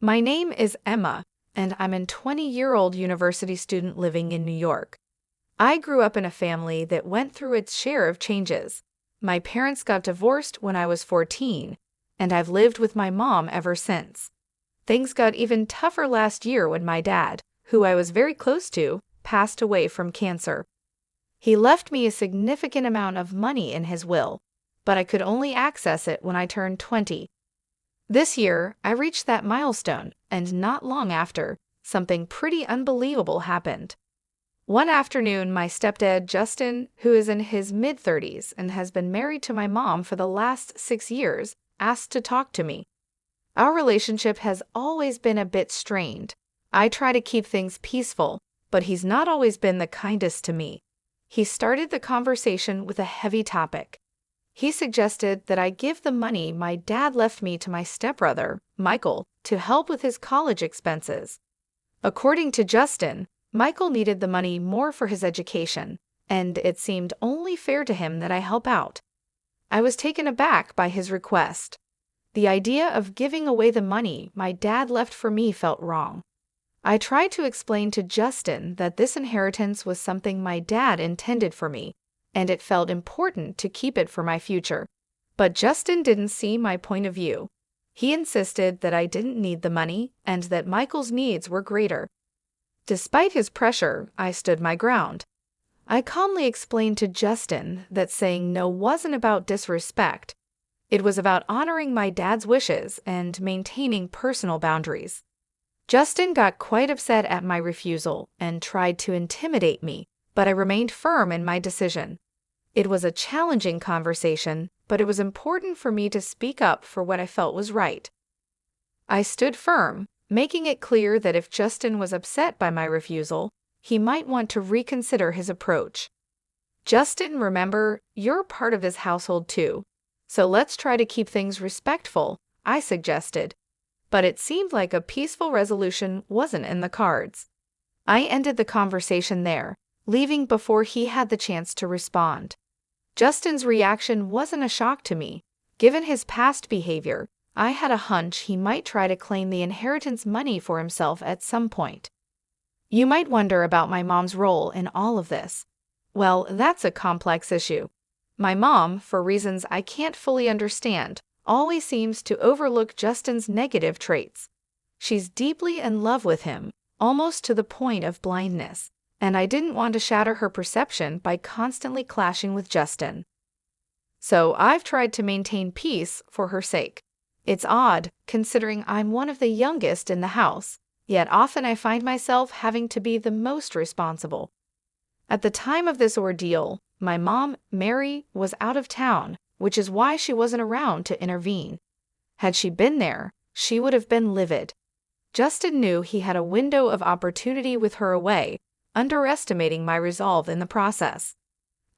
My name is Emma, and I'm a 20-year-old university student living in New York. I grew up in a family that went through its share of changes. My parents got divorced when I was 14, and I've lived with my mom ever since. Things got even tougher last year when my dad, who I was very close to, passed away from cancer. He left me a significant amount of money in his will, but I could only access it when I turned 20. This year, I reached that milestone, and not long after, something pretty unbelievable happened. One afternoon, my stepdad, Justin, who is in his mid-30s and has been married to my mom for the last 6 years, asked to talk to me. Our relationship has always been a bit strained. I try to keep things peaceful, but he's not always been the kindest to me. He started the conversation with a heavy topic. He suggested that I give the money my dad left me to my stepbrother, Michael, to help with his college expenses. According to Justin, Michael needed the money more for his education, and it seemed only fair to him that I help out. I was taken aback by his request. The idea of giving away the money my dad left for me felt wrong. I tried to explain to Justin that this inheritance was something my dad intended for me, and it felt important to keep it for my future. But Justin didn't see my point of view. He insisted that I didn't need the money and that Michael's needs were greater. Despite his pressure, I stood my ground. I calmly explained to Justin that saying no wasn't about disrespect. It was about honoring my dad's wishes and maintaining personal boundaries. Justin got quite upset at my refusal and tried to intimidate me, but I remained firm in my decision. It was a challenging conversation, but it was important for me to speak up for what I felt was right. I stood firm, making it clear that if Justin was upset by my refusal, he might want to reconsider his approach. Justin, remember, you're part of this household too, so let's try to keep things respectful, I suggested. But it seemed like a peaceful resolution wasn't in the cards. I ended the conversation there, leaving before he had the chance to respond. Justin's reaction wasn't a shock to me. Given his past behavior, I had a hunch he might try to claim the inheritance money for himself at some point. You might wonder about my mom's role in all of this. Well, that's a complex issue. My mom, for reasons I can't fully understand, always seems to overlook Justin's negative traits. She's deeply in love with him, almost to the point of blindness, and I didn't want to shatter her perception by constantly clashing with Justin. So I've tried to maintain peace for her sake. It's odd, considering I'm one of the youngest in the house, yet often I find myself having to be the most responsible. At the time of this ordeal, my mom, Mary, was out of town, which is why she wasn't around to intervene. Had she been there, she would have been livid. Justin knew he had a window of opportunity with her away, underestimating my resolve in the process.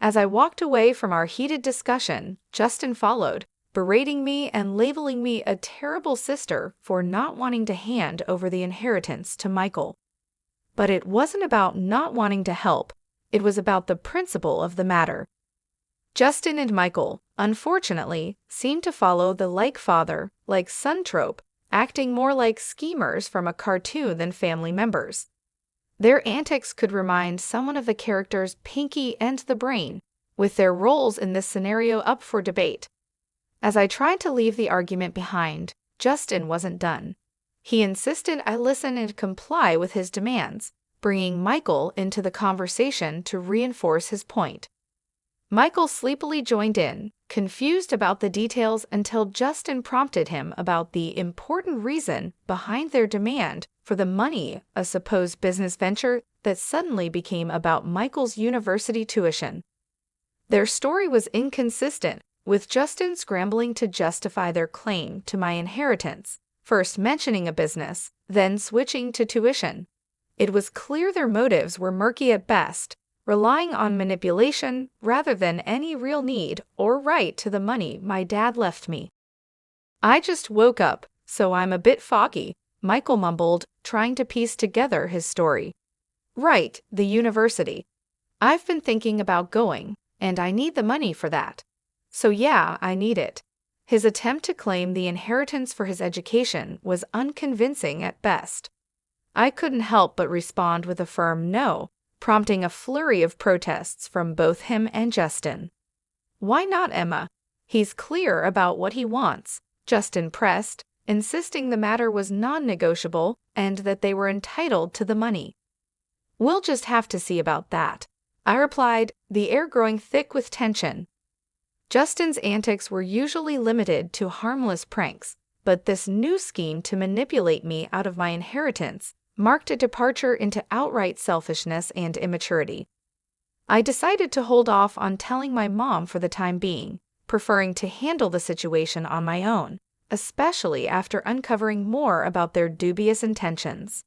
As I walked away from our heated discussion, Justin followed, berating me and labeling me a terrible sister for not wanting to hand over the inheritance to Michael. But it wasn't about not wanting to help, it was about the principle of the matter. Justin and Michael, unfortunately, seemed to follow the like father, like son trope, acting more like schemers from a cartoon than family members. Their antics could remind someone of the characters Pinky and the Brain, with their roles in this scenario up for debate. As I tried to leave the argument behind, Justin wasn't done. He insisted I listen and comply with his demands, bringing Michael into the conversation to reinforce his point. Michael sleepily joined in, confused about the details until Justin prompted him about the important reason behind their demand for the money, a supposed business venture that suddenly became about Michael's university tuition. Their story was inconsistent, with Justin scrambling to justify their claim to my inheritance, first mentioning a business, then switching to tuition. It was clear their motives were murky at best, relying on manipulation rather than any real need or right to the money my dad left me. I just woke up, so I'm a bit foggy, Michael mumbled, trying to piece together his story. Right, the university. I've been thinking about going, and I need the money for that. So yeah, I need it. His attempt to claim the inheritance for his education was unconvincing at best. I couldn't help but respond with a firm no, prompting a flurry of protests from both him and Justin. "Why not, Emma? He's clear about what he wants," Justin pressed, insisting the matter was non-negotiable and that they were entitled to the money. "We'll just have to see about that," I replied, the air growing thick with tension. Justin's antics were usually limited to harmless pranks, but this new scheme to manipulate me out of my inheritance marked a departure into outright selfishness and immaturity. I decided to hold off on telling my mom for the time being, preferring to handle the situation on my own, especially after uncovering more about their dubious intentions.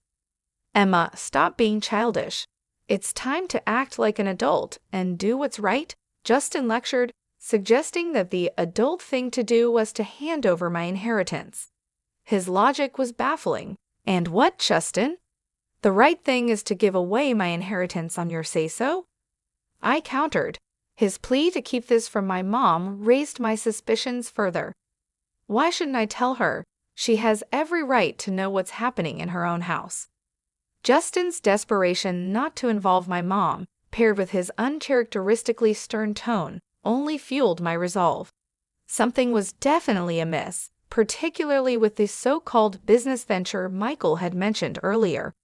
"Emma, stop being childish. It's time to act like an adult and do what's right," Justin lectured, suggesting that the adult thing to do was to hand over my inheritance. His logic was baffling. "And what, Justin? The right thing is to give away my inheritance on your say-so?" I countered. His plea to keep this from my mom raised my suspicions further. Why shouldn't I tell her? She has every right to know what's happening in her own house. Justin's desperation not to involve my mom, paired with his uncharacteristically stern tone, only fueled my resolve. Something was definitely amiss, particularly with the so-called business venture Michael had mentioned earlier.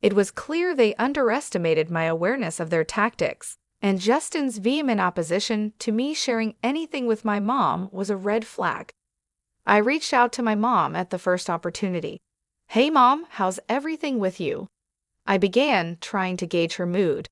It was clear they underestimated my awareness of their tactics, and Justin's vehement opposition to me sharing anything with my mom was a red flag. I reached out to my mom at the first opportunity. "Hey Mom, how's everything with you?" I began, trying to gauge her mood.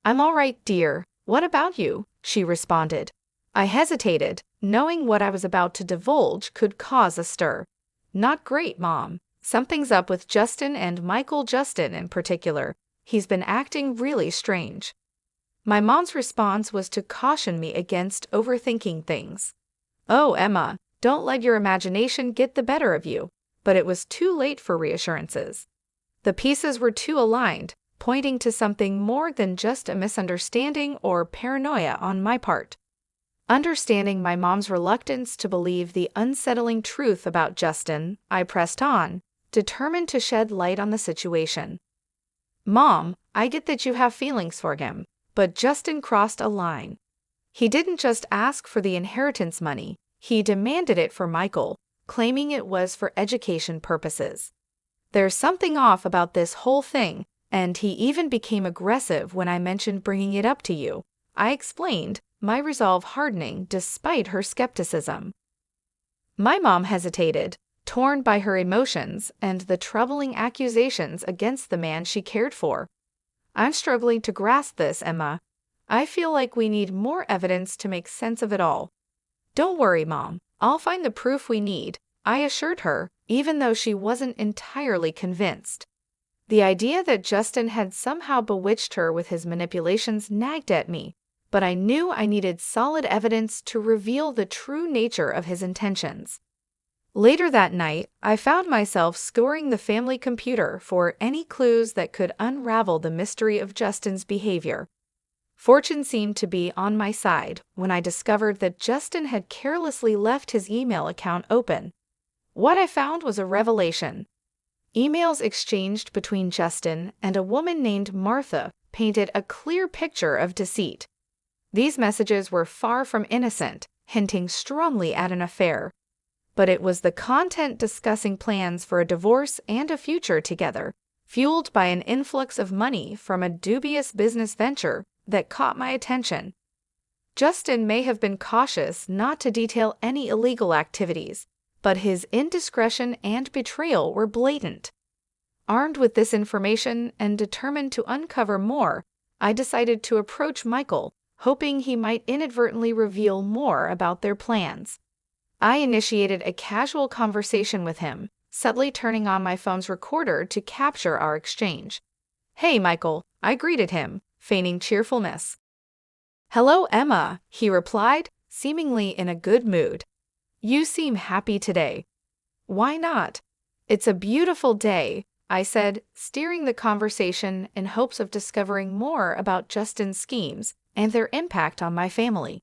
"I'm all right, dear. What about you?" she responded. I hesitated, knowing what I was about to divulge could cause a stir. "Not great, Mom. Something's up with Justin and Michael Justin in particular. He's been acting really strange." My mom's response was to caution me against overthinking things. "Oh, Emma, don't let your imagination get the better of you." But it was too late for reassurances. The pieces were too aligned, pointing to something more than just a misunderstanding or paranoia on my part. Understanding my mom's reluctance to believe the unsettling truth about Justin, I pressed on, determined to shed light on the situation. "Mom, I get that you have feelings for him, but Justin crossed a line. He didn't just ask for the inheritance money, he demanded it for Michael, claiming it was for education purposes. There's something off about this whole thing, and he even became aggressive when I mentioned bringing it up to you," I explained, my resolve hardening despite her skepticism. My mom hesitated, torn by her emotions and the troubling accusations against the man she cared for. "I'm struggling to grasp this, Emma. I feel like we need more evidence to make sense of it all." "Don't worry, Mom. I'll find the proof we need," I assured her, even though she wasn't entirely convinced. The idea that Justin had somehow bewitched her with his manipulations nagged at me, but I knew I needed solid evidence to reveal the true nature of his intentions. Later that night, I found myself scouring the family computer for any clues that could unravel the mystery of Justin's behavior. Fortune seemed to be on my side when I discovered that Justin had carelessly left his email account open. What I found was a revelation. Emails exchanged between Justin and a woman named Martha painted a clear picture of deceit. These messages were far from innocent, hinting strongly at an affair. But it was the content discussing plans for a divorce and a future together, fueled by an influx of money from a dubious business venture, that caught my attention. Justin may have been cautious not to detail any illegal activities, but his indiscretion and betrayal were blatant. Armed with this information and determined to uncover more, I decided to approach Michael, hoping he might inadvertently reveal more about their plans. I initiated a casual conversation with him, subtly turning on my phone's recorder to capture our exchange. "Hey, Michael," I greeted him, feigning cheerfulness. "Hello, Emma," he replied, seemingly in a good mood. "You seem happy today." "Why not? It's a beautiful day," I said, steering the conversation in hopes of discovering more about Justin's schemes and their impact on my family.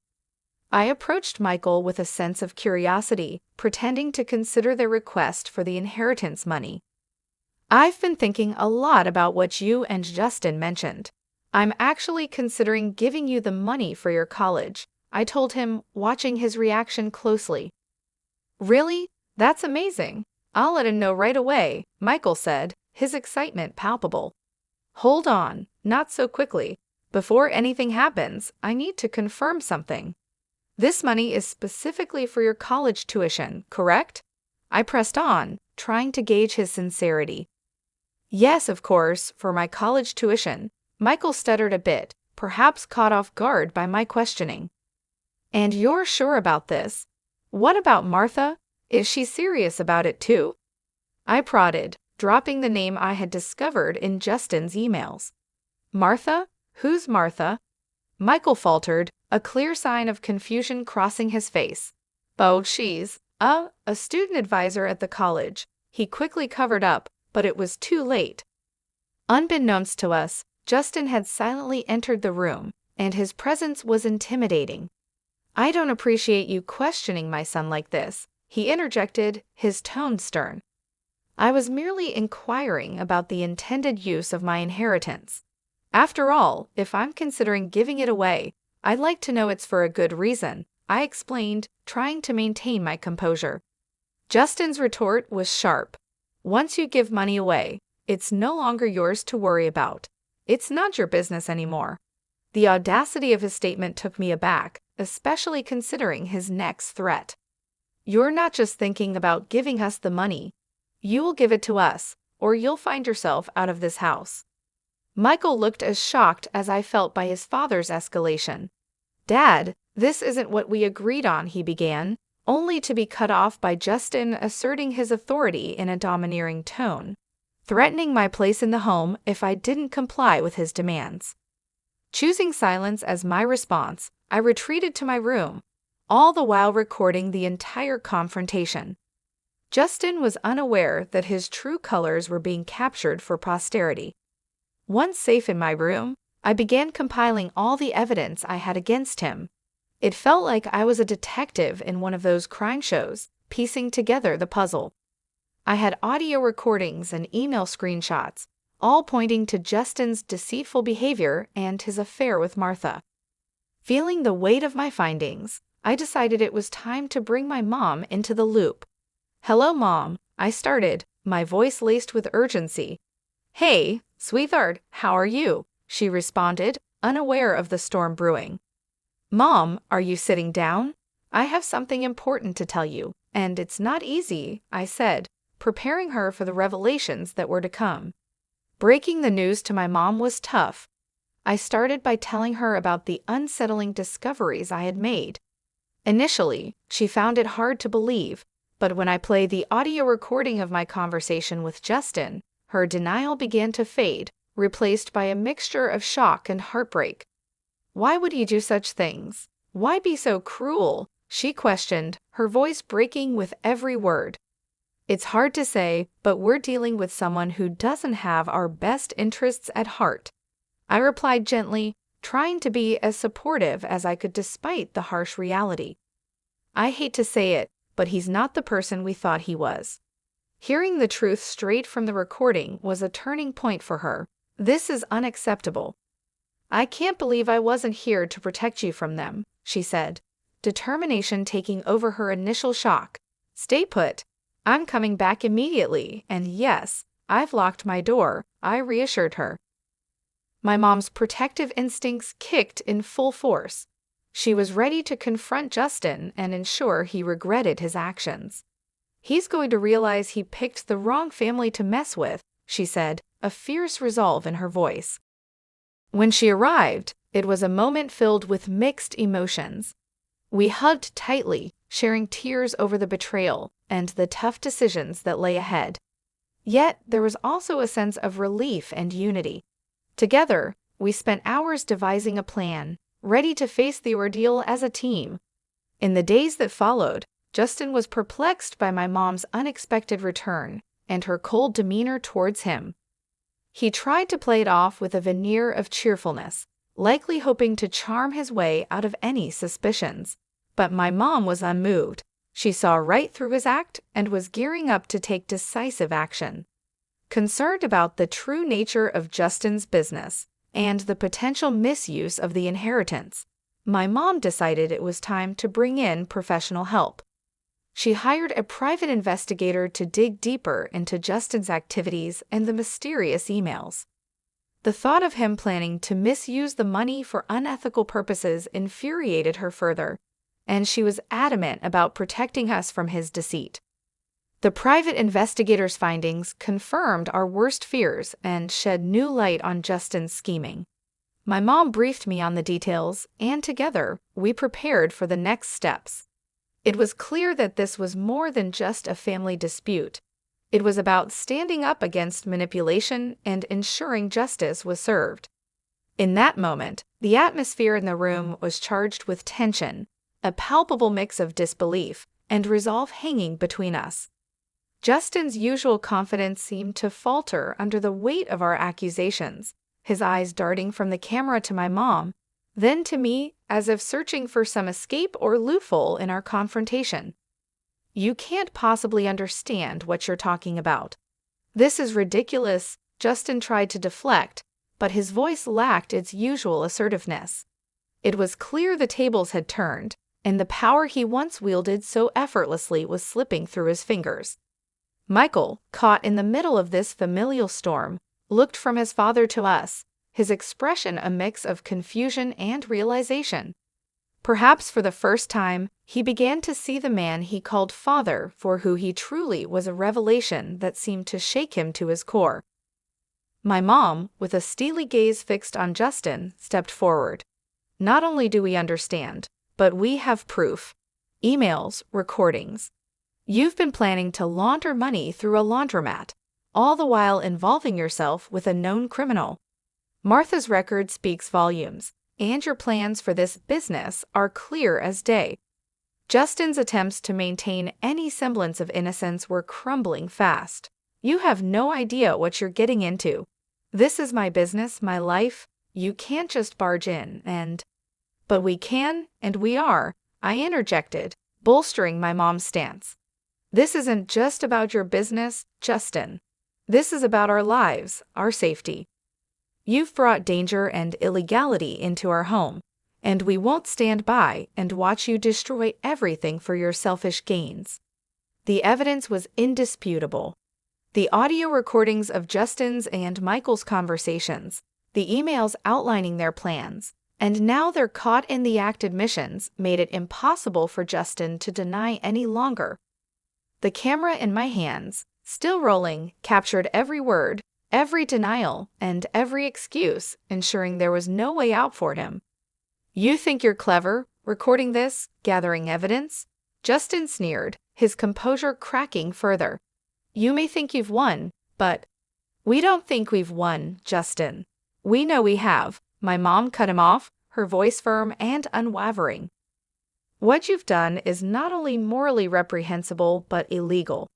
I approached Michael with a sense of curiosity, pretending to consider their request for the inheritance money. I've been thinking a lot about what you and Justin mentioned. I'm actually considering giving you the money for your college, I told him, watching his reaction closely. Really? That's amazing. I'll let him know right away, Michael said, his excitement palpable. Hold on, not so quickly. Before anything happens, I need to confirm something. This money is specifically for your college tuition, correct? I pressed on, trying to gauge his sincerity. Yes, of course, for my college tuition. Michael stuttered a bit, perhaps caught off guard by my questioning. And you're sure about this? What about Martha? Is she serious about it too? I prodded, dropping the name I had discovered in Justin's emails. Martha? Who's Martha? Michael faltered, a clear sign of confusion crossing his face. Oh, she's a student advisor at the college. He quickly covered up, but it was too late. Unbeknownst to us, Justin had silently entered the room, and his presence was intimidating. I don't appreciate you questioning my son like this, he interjected, his tone stern. I was merely inquiring about the intended use of my inheritance. After all, if I'm considering giving it away, I'd like to know it's for a good reason, I explained, trying to maintain my composure. Justin's retort was sharp. Once you give money away, it's no longer yours to worry about. It's not your business anymore. The audacity of his statement took me aback, especially considering his next threat. You're not just thinking about giving us the money. You will give it to us, or you'll find yourself out of this house. Michael looked as shocked as I felt by his father's escalation. Dad, this isn't what we agreed on, he began, only to be cut off by Justin asserting his authority in a domineering tone, threatening my place in the home if I didn't comply with his demands. Choosing silence as my response, I retreated to my room, all the while recording the entire confrontation. Justin was unaware that his true colors were being captured for posterity. Once safe in my room, I began compiling all the evidence I had against him. It felt like I was a detective in one of those crime shows, piecing together the puzzle. I had audio recordings and email screenshots, all pointing to Justin's deceitful behavior and his affair with Martha. Feeling the weight of my findings, I decided it was time to bring my mom into the loop. Hello, Mom, I started, my voice laced with urgency. Hey, sweetheart, how are you? She responded, unaware of the storm brewing. Mom, are you sitting down? I have something important to tell you, and it's not easy, I said, preparing her for the revelations that were to come. Breaking the news to my mom was tough. I started by telling her about the unsettling discoveries I had made. Initially, she found it hard to believe, but when I played the audio recording of my conversation with Justin, her denial began to fade, replaced by a mixture of shock and heartbreak. Why would he do such things? Why be so cruel? She questioned, her voice breaking with every word. It's hard to say, but we're dealing with someone who doesn't have our best interests at heart. I replied gently, trying to be as supportive as I could despite the harsh reality. I hate to say it, but he's not the person we thought he was. Hearing the truth straight from the recording was a turning point for her. This is unacceptable. I can't believe I wasn't here to protect you from them, she said, determination taking over her initial shock. Stay put. I'm coming back immediately, and yes, I've locked my door, I reassured her. My mom's protective instincts kicked in full force. She was ready to confront Justin and ensure he regretted his actions. He's going to realize he picked the wrong family to mess with, she said, a fierce resolve in her voice. When she arrived, it was a moment filled with mixed emotions. We hugged tightly, sharing tears over the betrayal and the tough decisions that lay ahead. Yet there was also a sense of relief and unity. Together, we spent hours devising a plan, ready to face the ordeal as a team. In the days that followed, Justin was perplexed by my mom's unexpected return and her cold demeanor towards him. He tried to play it off with a veneer of cheerfulness, likely hoping to charm his way out of any suspicions. But my mom was unmoved. She saw right through his act and was gearing up to take decisive action. Concerned about the true nature of Justin's business and the potential misuse of the inheritance, my mom decided it was time to bring in professional help. She hired a private investigator to dig deeper into Justin's activities and the mysterious emails. The thought of him planning to misuse the money for unethical purposes infuriated her further, and she was adamant about protecting us from his deceit. The private investigator's findings confirmed our worst fears and shed new light on Justin's scheming. My mom briefed me on the details, and together, we prepared for the next steps. It was clear that this was more than just a family dispute. It was about standing up against manipulation and ensuring justice was served. In that moment, the atmosphere in the room was charged with tension, a palpable mix of disbelief and resolve hanging between us. Justin's usual confidence seemed to falter under the weight of our accusations, his eyes darting from the camera to my mom, then to me, as if searching for some escape or loophole in our confrontation. "You can't possibly understand what you're talking about. This is ridiculous," Justin tried to deflect, but his voice lacked its usual assertiveness. It was clear the tables had turned, and the power he once wielded so effortlessly was slipping through his fingers. Michael, caught in the middle of this familial storm, looked from his father to us, his expression a mix of confusion and realization. Perhaps for the first time, he began to see the man he called father for who he truly was, a revelation that seemed to shake him to his core. My mom, with a steely gaze fixed on Justin, stepped forward. "Not only do we understand, but we have proof. Emails, recordings. You've been planning to launder money through a laundromat, all the while involving yourself with a known criminal. Martha's record speaks volumes, and your plans for this business are clear as day." Justin's attempts to maintain any semblance of innocence were crumbling fast. "You have no idea what you're getting into. This is my business, my life. You can't just barge in and—" "But we can, and we are," I interjected, bolstering my mom's stance. "This isn't just about your business, Justin. This is about our lives, our safety. You've brought danger and illegality into our home, and we won't stand by and watch you destroy everything for your selfish gains." The evidence was indisputable. The audio recordings of Justin's and Michael's conversations, the emails outlining their plans, and now their caught-in-the-act admissions made it impossible for Justin to deny any longer. The camera in my hands, still rolling, captured every word, every denial, and every excuse, ensuring there was no way out for him. "You think you're clever, recording this, gathering evidence?" Justin sneered, his composure cracking further. "You may think you've won, but—" "We don't think we've won, Justin. We know we have," my mom cut him off, her voice firm and unwavering. "What you've done is not only morally reprehensible but illegal.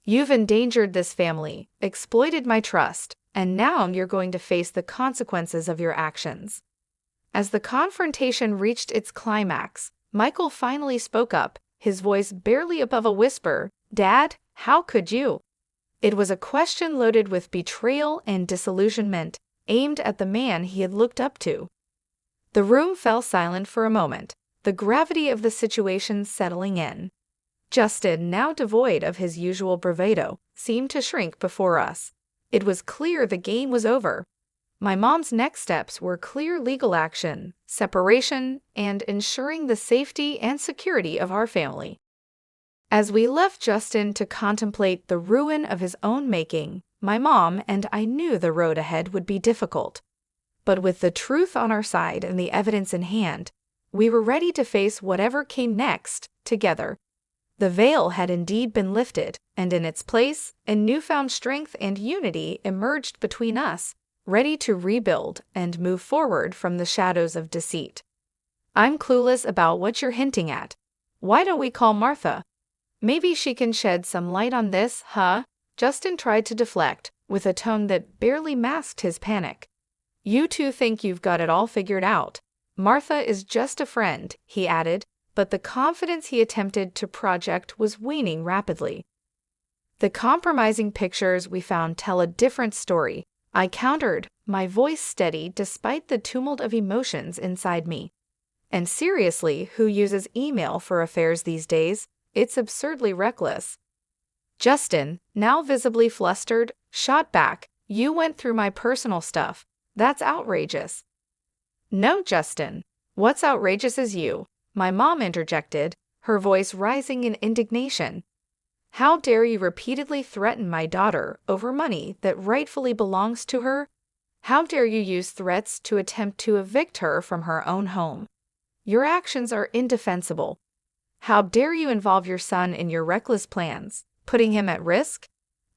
You've endangered this family, exploited my trust, and now you're going to face the consequences of your actions." As the confrontation reached its climax, Michael finally spoke up, his voice barely above a whisper. "Dad, how could you?" It was a question loaded with betrayal and disillusionment, aimed at the man he had looked up to. The room fell silent for a moment, the gravity of the situation settling in. Justin, now devoid of his usual bravado, seemed to shrink before us. It was clear the game was over. My mom's next steps were clear legal action, separation, and ensuring the safety and security of our family. As we left Justin to contemplate the ruin of his own making, my mom and I knew the road ahead would be difficult. But with the truth on our side and the evidence in hand, we were ready to face whatever came next, together. The veil had indeed been lifted, and in its place, a newfound strength and unity emerged between us, ready to rebuild and move forward from the shadows of deceit. "I'm clueless about what you're hinting at. Why don't we call Martha? Maybe she can shed some light on this, huh?" Justin tried to deflect, with a tone that barely masked his panic. "You two think you've got it all figured out. Martha is just a friend," he added, but the confidence he attempted to project was waning rapidly. The compromising pictures we found tell a different story, I countered, my voice steady despite the tumult of emotions inside me. And seriously, who uses email for affairs these days? It's absurdly reckless. Justin, now visibly flustered, shot back, "You went through my personal stuff. That's outrageous." "No, Justin. What's outrageous is you," my mom interjected, her voice rising in indignation. "How dare you repeatedly threaten my daughter over money that rightfully belongs to her? How dare you use threats to attempt to evict her from her own home? Your actions are indefensible. How dare you involve your son in your reckless plans, putting him at risk?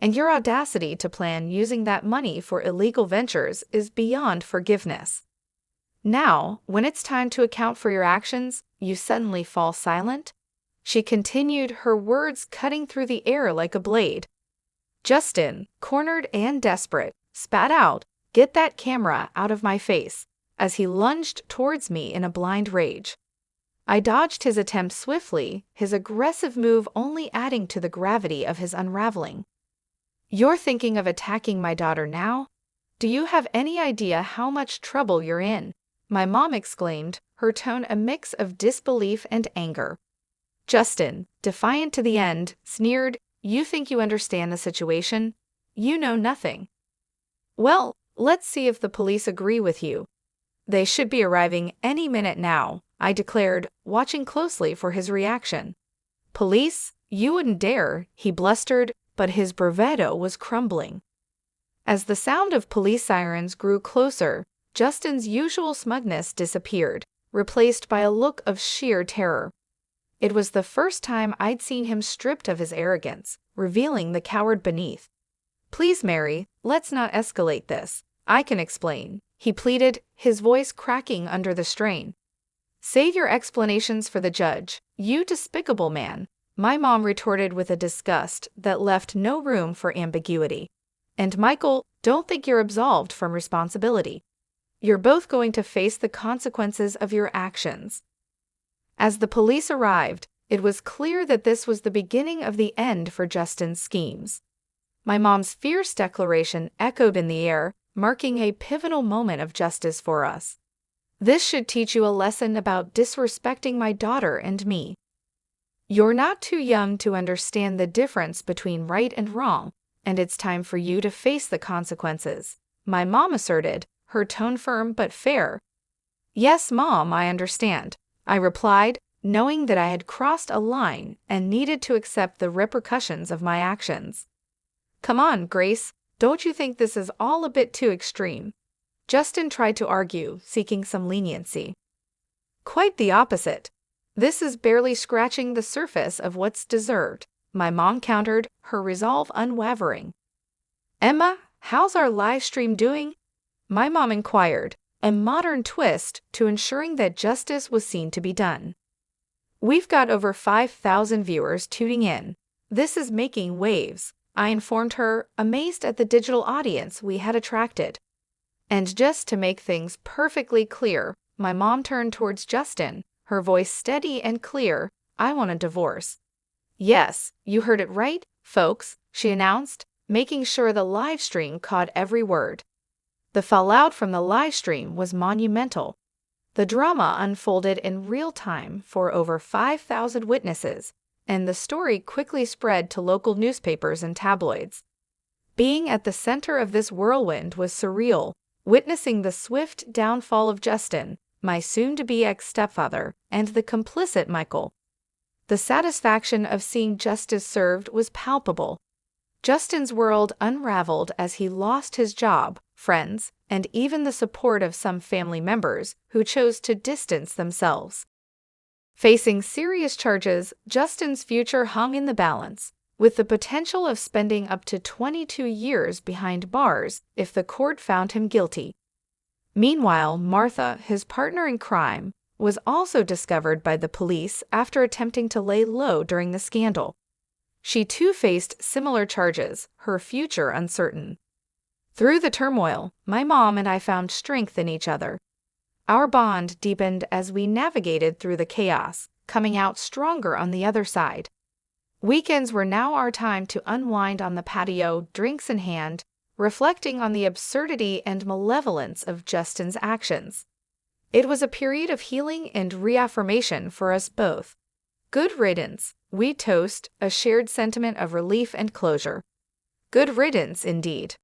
And your audacity to plan using that money for illegal ventures is beyond forgiveness. Now, when it's time to account for your actions, you suddenly fall silent?" She continued, her words cutting through the air like a blade. Justin, cornered and desperate, spat out, "Get that camera out of my face," as he lunged towards me in a blind rage. I dodged his attempt swiftly, his aggressive move only adding to the gravity of his unraveling. "You're thinking of attacking my daughter now? Do you have any idea how much trouble you're in?" my mom exclaimed, her tone a mix of disbelief and anger. Justin, defiant to the end, sneered, "You think you understand the situation? You know nothing." "Well, let's see if the police agree with you. They should be arriving any minute now," I declared, watching closely for his reaction. "Police? You wouldn't dare," he blustered, but his bravado was crumbling. As the sound of police sirens grew closer, Justin's usual smugness disappeared, replaced by a look of sheer terror. It was the first time I'd seen him stripped of his arrogance, revealing the coward beneath. "Please, Mary, let's not escalate this. I can explain," he pleaded, his voice cracking under the strain. "Save your explanations for the judge, you despicable man," my mom retorted with a disgust that left no room for ambiguity. "And Michael, don't think you're absolved from responsibility. You're both going to face the consequences of your actions." As the police arrived, it was clear that this was the beginning of the end for Justin's schemes. My mom's fierce declaration echoed in the air, marking a pivotal moment of justice for us. "This should teach you a lesson about disrespecting my daughter and me. You're not too young to understand the difference between right and wrong, and it's time for you to face the consequences," my mom asserted, her tone firm but fair. "Yes, Mom, I understand," I replied, knowing that I had crossed a line and needed to accept the repercussions of my actions. "Come on, Grace, don't you think this is all a bit too extreme?" Justin tried to argue, seeking some leniency. "Quite the opposite. This is barely scratching the surface of what's deserved," my mom countered, her resolve unwavering. "Emma, how's our live stream doing?" my mom inquired, a modern twist to ensuring that justice was seen to be done. "We've got over 5,000 viewers tuning in. This is making waves," I informed her, amazed at the digital audience we had attracted. "And just to make things perfectly clear," my mom turned towards Justin, her voice steady and clear, "I want a divorce." "Yes, you heard it right, folks," she announced, making sure the live stream caught every word. The fallout from the live stream was monumental. The drama unfolded in real time for over 5,000 witnesses, and the story quickly spread to local newspapers and tabloids. Being at the center of this whirlwind was surreal, witnessing the swift downfall of Justin, my soon-to-be ex-stepfather, and the complicit Michael. The satisfaction of seeing justice served was palpable. Justin's world unraveled as he lost his job, friends, and even the support of some family members who chose to distance themselves. Facing serious charges, Justin's future hung in the balance, with the potential of spending up to 22 years behind bars if the court found him guilty. Meanwhile, Martha, his partner in crime, was also discovered by the police after attempting to lay low during the scandal. She too faced similar charges, her future uncertain. Through the turmoil, my mom and I found strength in each other. Our bond deepened as we navigated through the chaos, coming out stronger on the other side. Weekends were now our time to unwind on the patio, drinks in hand, reflecting on the absurdity and malevolence of Justin's actions. It was a period of healing and reaffirmation for us both. Good riddance, we toast, a shared sentiment of relief and closure. Good riddance, indeed.